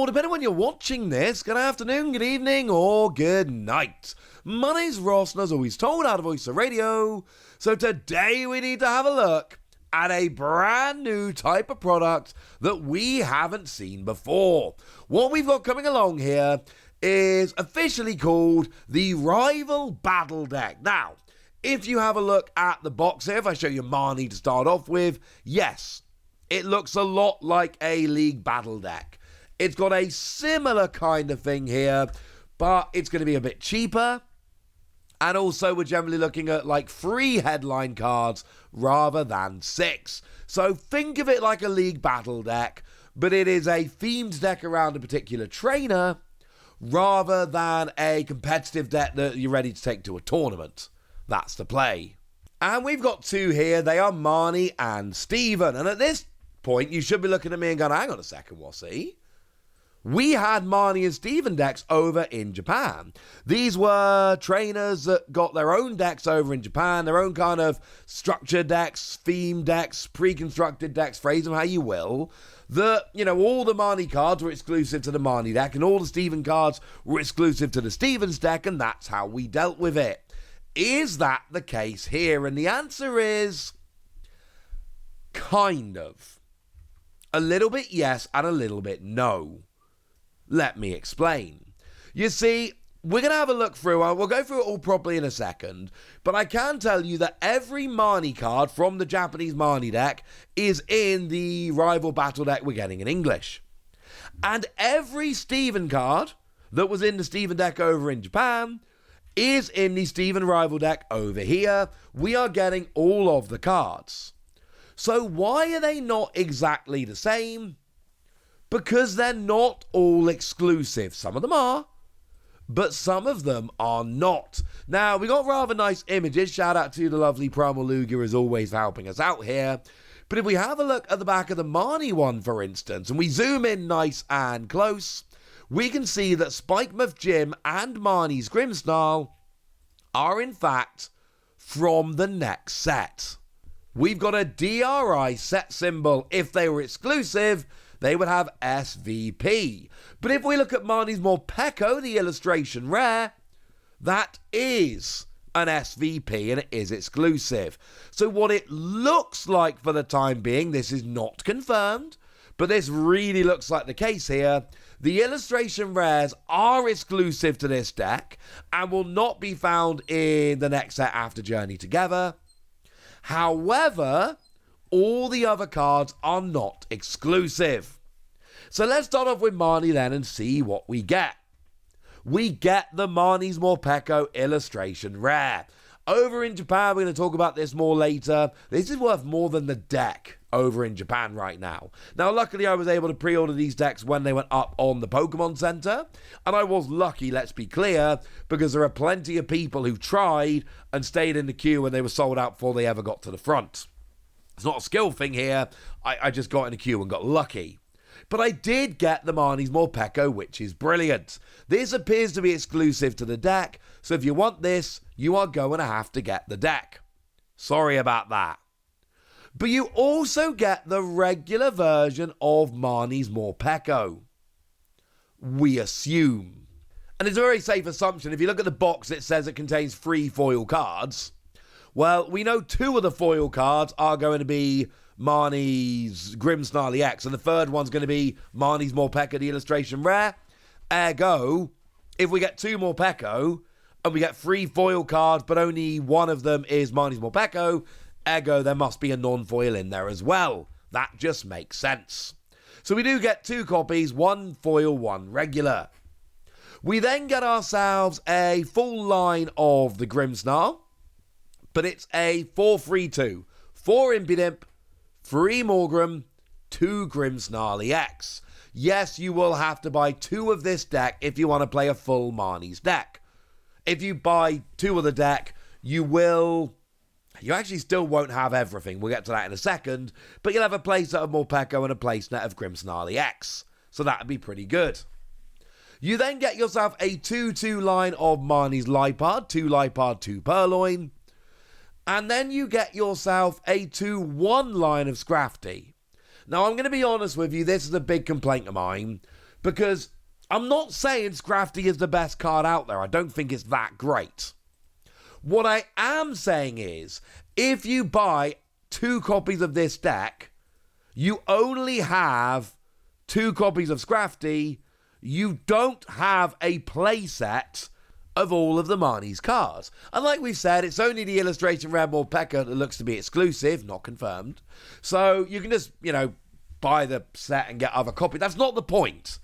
or depending when you're watching this, good afternoon, good evening, or good night. My name's Ross, and as always told, out of Voice of Radio. So today we need to have a look at a brand new type of product that we haven't seen before. What we've got coming along here is officially called the Rival Battle Deck. Now, if you have a look at the box here, if I show you Marnie to start off with, yes, it looks a lot like a League Battle Deck. It's got a similar kind of thing here, but it's going to be a bit cheaper. And also we're generally looking at like 3 headline cards rather than 6. So think of it like a League Battle Deck, but it is a themed deck around a particular trainer rather than a competitive deck that you're ready to take to a tournament. That's the play. And we've got 2 here. They are Marnie and Steven. And at this point, you should be looking at me and going, hang on a second, Wassy. We had Marnie and Steven decks over in Japan. These were trainers that got their own decks over in Japan, their own kind of structured decks, theme decks, pre-constructed decks, phrase them how you will. That, you know, all the Marnie cards were exclusive to the Marnie deck, and all the Steven cards were exclusive to the Steven's deck, and that's how we dealt with it. Is that the case here? And the answer is kind of. A little bit yes and a little bit no. Let me explain. You see, we're going to have a look through, we'll go through it all properly in a second, but I can tell you that every Marnie card from the Japanese Marnie deck is in the Rival Battle deck we're getting in English. And every Steven card that was in the Steven deck over in Japan is in the Steven Rival deck over here. We are getting all of the cards. So why are they not exactly the same? Because they're not all exclusive. Some of them are, but some of them are not. Now, we got rather nice images. Shout out to the lovely Primal Lugia as always for helping us out here. But if we have a look at the back of the Marnie one, for instance, and we zoom in nice and close, we can see that Spikemuth Jim and Marnie's Grimmsnarl are in fact from the next set. We've got a DRI set symbol. If they were exclusive, they would have SVP. But if we look at Marnie's Morpeko, the illustration rare, that is an SVP and it is exclusive. So what it looks like for the time being, this is not confirmed, but this really looks like the case here. The illustration rares are exclusive to this deck and will not be found in the next set after Journey Together. However, all the other cards are not exclusive. So let's start off with Marnie then and see what we get. We get the Marnie's Morpeko illustration rare. Over in Japan, we're going to talk about this more later. This is worth more than the deck over in Japan right now. Now, luckily, I was able to pre-order these decks when they went up on the Pokémon Center. And I was lucky, let's be clear, because there are plenty of people who tried and stayed in the queue when they were sold out before they ever got to the front. It's not a skill thing here. I just got in the queue and got lucky. But I did get the Marnie's Morpeko, which is brilliant. This appears to be exclusive to the deck, so if you want this, you are going to have to get the deck. Sorry about that. But you also get the regular version of Marnie's Morpeko. We assume. And it's a very safe assumption. If you look at the box, it says it contains 3 foil cards. Well, we know 2 of the foil cards are going to be Marnie's Grimmsnarl EX, and the third one's going to be Marnie's Morpeko, the illustration rare. Ergo, if we get 2 Morpeko, and we get 3 foil cards, but only one of them is Marnie's Morpeko, ergo, there must be a non-foil in there as well. That just makes sense. So we do get 2 copies, 1 foil, 1 regular. We then get ourselves a full line of the Grimmsnarl, but it's a 4-3-2. 4 Impidimp, 3 Morgrem, 2 Grimmsnarl EX. Yes, you will have to buy 2 of this deck if you want to play a full Marnie's deck. If you buy 2 of the deck, you actually still won't have everything. We'll get to that in a second, but you'll have a playset of Morpeko and a playset of Grimmsnarl EX. So that'd be pretty good. You then get yourself a 2-2 line of Marnie's Lipard, 2 Lipard, 2 Purloin. And then you get yourself a 2-1 line of Scrafty. Now, I'm going to be honest with you, this is a big complaint of mine. Because I'm not saying Scrafty is the best card out there. I don't think it's that great. What I am saying is, if you buy 2 copies of this deck, you only have 2 copies of Scrafty. You don't have a playset of all of the Marnie's cards. And like we've said, it's only the illustration rare Morpeko that looks to be exclusive, not confirmed. So you can just, buy the set and get other copies. That's not the point.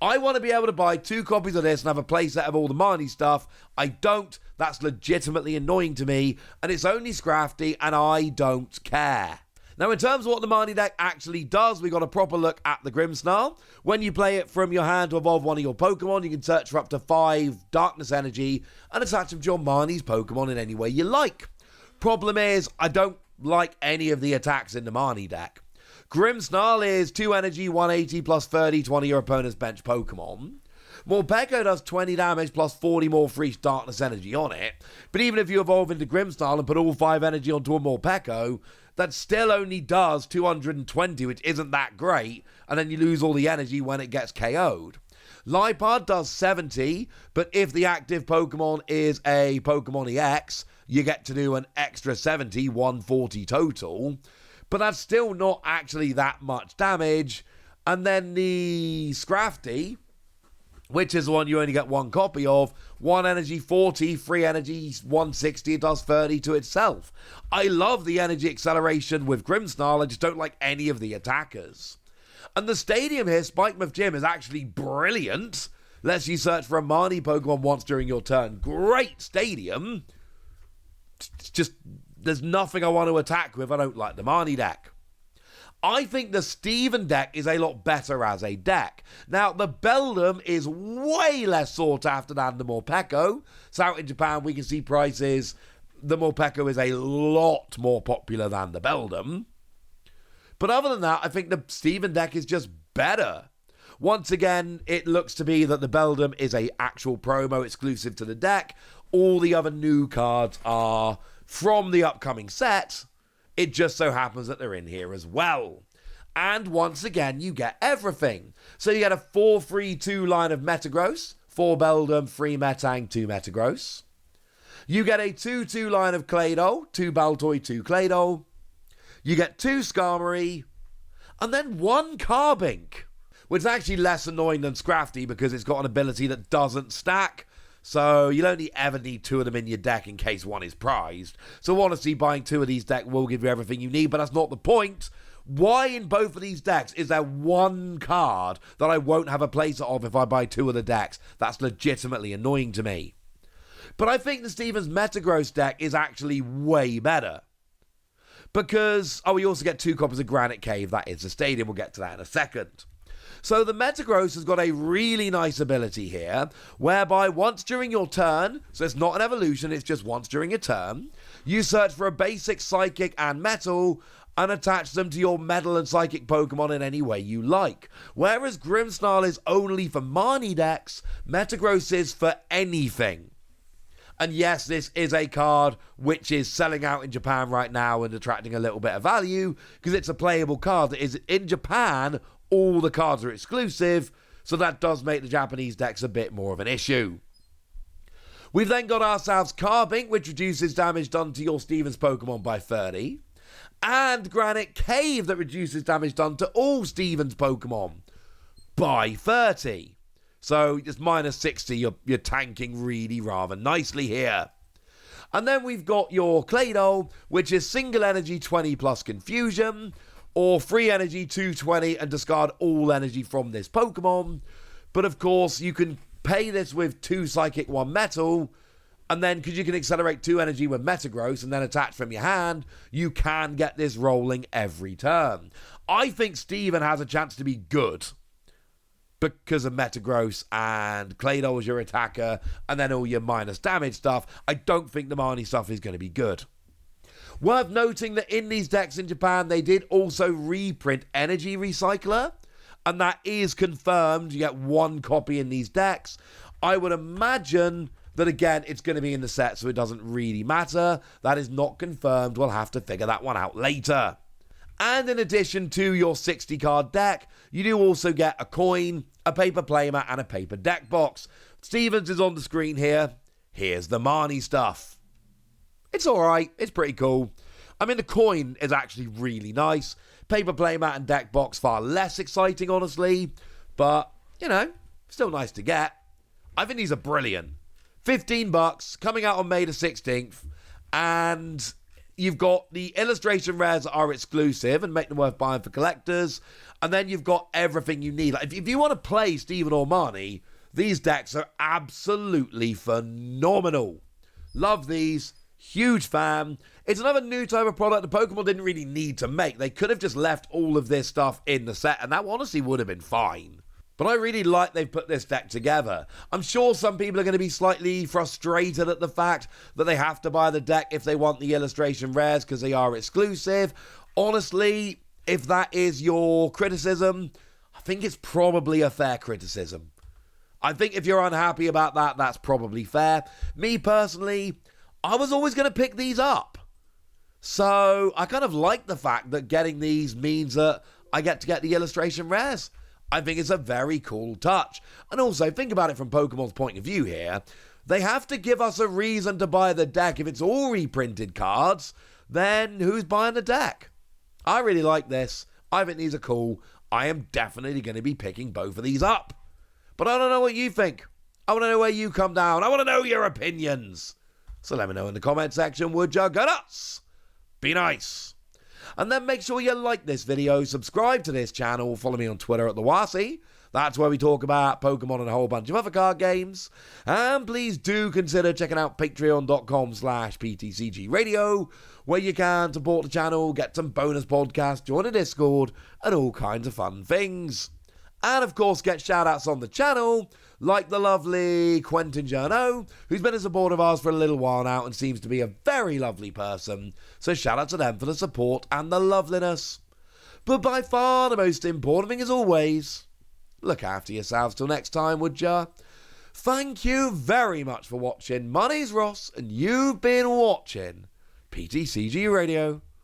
I want to be able to buy 2 copies of this and have a playset of all the Marnie stuff. I don't. That's legitimately annoying to me. And it's only Scrafty, and I don't care. Now, in terms of what the Marnie deck actually does, we got a proper look at the Grimmsnarl. When you play it from your hand to evolve one of your Pokemon, you can search for up to 5 Darkness Energy and attach them to your Marnie's Pokemon in any way you like. Problem is, I don't like any of the attacks in the Marnie deck. Grimmsnarl is 2 energy, 180 plus 30 to one of your opponent's bench Pokemon. Morpeko does 20 damage plus 40 more free Darkness Energy on it. But even if you evolve into Grimmsnarl and put all 5 energy onto a Morpeko, that still only does 220, which isn't that great, and then you lose all the energy when it gets KO'd. Liepard does 70, but if the active Pokemon is a Pokemon EX, you get to do an extra 70, 140 total. But that's still not actually that much damage. And then the Scrafty, which is the one you only get 1 copy of, 1 energy 40, 3 energy 160, it does 30 to itself. I love the energy acceleration with Grimmsnarl, I just don't like any of the attackers. And the stadium here, Spikemuth Gym, is actually brilliant. Lets you search for a Marnie Pokemon once during your turn. Great stadium. It's just, there's nothing I want to attack with. I don't like the Marnie deck. I think the Steven deck is a lot better as a deck. Now, the Beldum is way less sought after than the Morpeko. So out in Japan, we can see prices. The Morpeko is a lot more popular than the Beldum. But other than that, I think the Steven deck is just better. Once again, it looks to be that the Beldum is a actual promo exclusive to the deck. All the other new cards are from the upcoming set. It just so happens that they're in here as well. And once again, you get everything. So you get a 4-3-2 line of Metagross, 4 Beldum, 3 Metang, 2 Metagross. You get a 2-2 line of Claydol, 2 Baltoy, 2 Claydol. You get 2 Skarmory, and then 1 Carbink, which is actually less annoying than Scrafty because it's got an ability that doesn't stack. So you'll only ever need 2 of them in your deck in case one is prized. So honestly, buying 2 of these decks will give you everything you need, but that's not the point. Why in both of these decks is there 1 card that I won't have a playset of if I buy 2 of the decks? That's legitimately annoying to me. But I think the Stevens Metagross deck is actually way better. Because, we also get 2 copies of Granite Cave. That is the stadium. We'll get to that in a second. So the Metagross has got a really nice ability here, whereby once during your turn, so it's not an evolution, it's just once during your turn, you search for a basic, psychic, and metal, and attach them to your metal and psychic Pokemon in any way you like. Whereas Grimmsnarl is only for Marnie decks, Metagross is for anything. And yes, this is a card which is selling out in Japan right now and attracting a little bit of value, because it's a playable card that is in Japan. All the cards are exclusive, so that does make the Japanese decks a bit more of an issue. We've then got ourselves Carbink, which reduces damage done to your Stevens Pokemon by 30, and Granite Cave, that reduces damage done to all Stevens Pokemon by 30. So it's minus 60, you're tanking really rather nicely here. And then we've got your Claydol, which is single energy 20 plus confusion, or free energy 220 and discard all energy from this Pokemon. But of course, you can pay this with 2 Psychic, 1 Metal, and then because you can accelerate 2 energy with Metagross and then attach from your hand, you can get this rolling every turn. I think Steven has a chance to be good because of Metagross and Claydol as your attacker, and then all your minus damage stuff. I don't think the Marnie stuff is going to be good. Worth noting that in these decks in Japan, they did also reprint Energy Recycler, and that is confirmed. You get 1 copy in these decks. I would imagine that, again, it's going to be in the set, so it doesn't really matter. That is not confirmed. We'll have to figure that one out later. And in addition to your 60 card deck, you do also get a coin, a paper playmat, and a paper deck box. Stevens is on the screen here. Here's the Marnie stuff. It's alright, it's pretty cool. I mean, the coin is actually really nice. Paper playmat and deck box far less exciting, honestly. But, you know, still nice to get. I think these are brilliant. $15, coming out on May the 16th. And you've got the illustration rares that are exclusive and make them worth buying for collectors. And then you've got everything you need. Like, if you want to play Steven or Marnie, these decks are absolutely phenomenal. Love these. Huge fan. It's another new type of product the Pokemon didn't really need to make. They could have just left all of this stuff in the set, and that honestly would have been fine. But I really like they've put this deck together. I'm sure some people are going to be slightly frustrated at the fact that they have to buy the deck if they want the illustration rares because they are exclusive. Honestly, if that is your criticism, I think it's probably a fair criticism. I think if you're unhappy about that, that's probably fair. Me personally, I was always going to pick these up. So I kind of like the fact that getting these means that I get to get the illustration rares. I think it's a very cool touch. And also, think about it from Pokemon's point of view here. They have to give us a reason to buy the deck. If it's all reprinted cards, then who's buying the deck? I really like this. I think these are cool. I am definitely going to be picking both of these up. But I don't know what you think. I want to know where you come down. I want to know your opinions. So let me know in the comment section, would you? Go nuts! Be nice. And then make sure you like this video, subscribe to this channel, follow me on Twitter at @TheWasi. That's where we talk about Pokemon and a whole bunch of other card games. And please do consider checking out patreon.com/PTCG Radio, where you can support the channel, get some bonus podcasts, join a Discord, and all kinds of fun things. And of course, get shout-outs on the channel, like the lovely Quentin Journo, who's been a supporter of ours for a little while now and seems to be a very lovely person. So shout out to them for the support and the loveliness. But by far the most important thing as always, look after yourselves till next time, would ya? Thank you very much for watching. My name's Ross, and you've been watching PTCG Radio.